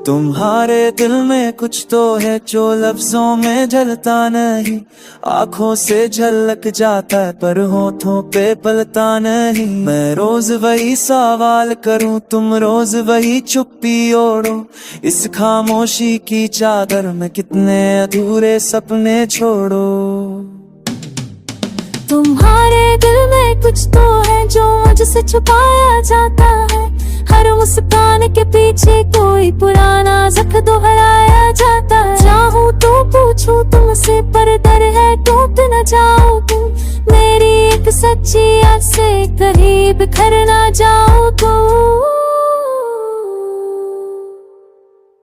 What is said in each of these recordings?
तुम्हारे दिल में कुछ तो है जो लफ्जों में ढलता नहीं, आंखों से झलक जाता है पर होठों पे पलता नहीं। मैं रोज वही सवाल करूं, तुम रोज वही चुप्पी ओढ़ो, इस खामोशी की चादर में कितने अधूरे सपने छोड़ो। तुम्हारे दिल में कुछ तो है जो मुझसे छुपाया जाता है, हर मुस्कान के पीछे कोई पुराना ज़ख्म दोहराया जाता है। चाहूं तो पूछूं तुमसे पर डर है टूट न जाओ तुम, मेरी एक सच्ची याद से कहीं बिखर ना जाओ तुम।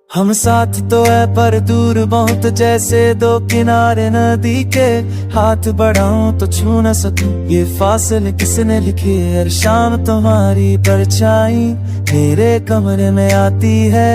हम साथ तो है पर दूर बहुत, जैसे दो किनारे नदी के। हाथ बढ़ाऊं तो छू न सकूं, ये फासले किसने लिखे। हर शाम तुम्हारी परछाई मेरे कमरे में आती है,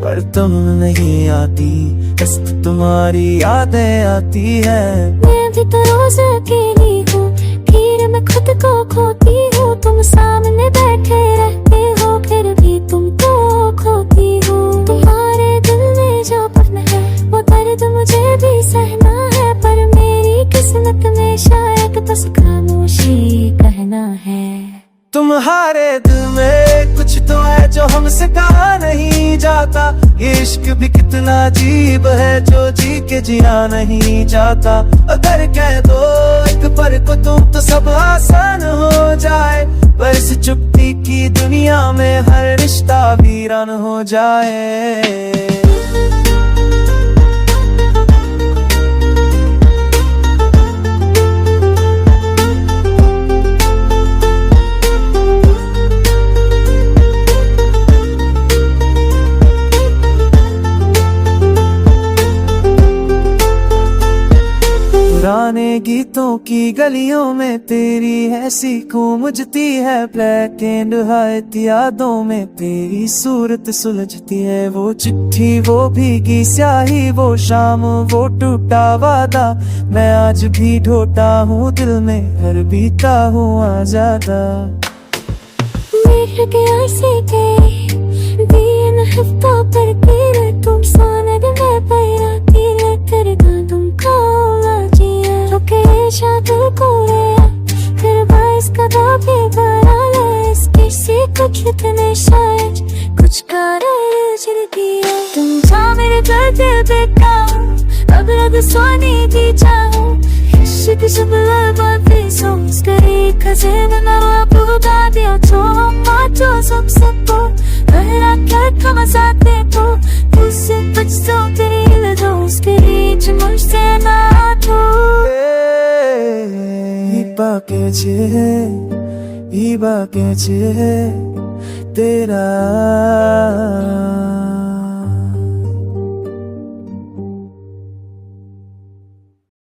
पर तुम नहीं आती, बस तुम्हारी यादें आती है। मैं भी तो रोज अकेली हूँ, खीर में खुद को खोती हूँ। तुम सामने बैठे रहते हो फिर भी तुमको खोती हूँ। तुम्हारे दिल में जो पन है वो दर्द मुझे भी सहना है, पर मेरी किस्मत में शायद बस खामोशी कहना है। तुम्हारे दिल में कुछ तो है जो हमसे कहा नहीं जाता, ये इश्क भी कितना अजीब है जो जी के जिया नहीं जाता। अगर कह दो एक पल को तुम तो सब आसान हो जाए, पर इस चुप्पी की दुनिया में हर रिश्ता वीरान हो जाए। पुराने गीतों की गलियों में तेरी ऐसी गूंजती है, ब्लैक एंड व्हाइट यादों में तेरी सूरत सुलझती है। वो चिट्ठी, वो भीगी स्याही, वो शाम, वो टूटा वादा, मैं आज भी ढोता हूँ दिल में, हर बीता हूँ आजादा। मिल गया से दिन हफ्ता पर तेरे तुम सोने में पैराती लेकर तुमको शादू को फिर बाइस का दाबे बना ले, इसके से कुछ इतने शायद कुछ कारण चल दिया। तुम जा मेरे दर्द बेटा, अब लग सोने दी जाओ, इश्क सब बातें सोच करे खज़ाना ना बुझा दिया। जो माचो सब सबको भरा कर खमसाते तो तुझसे बचो तेरी लजो उसके बीच मुझसे ना छो। बाके छे तेरा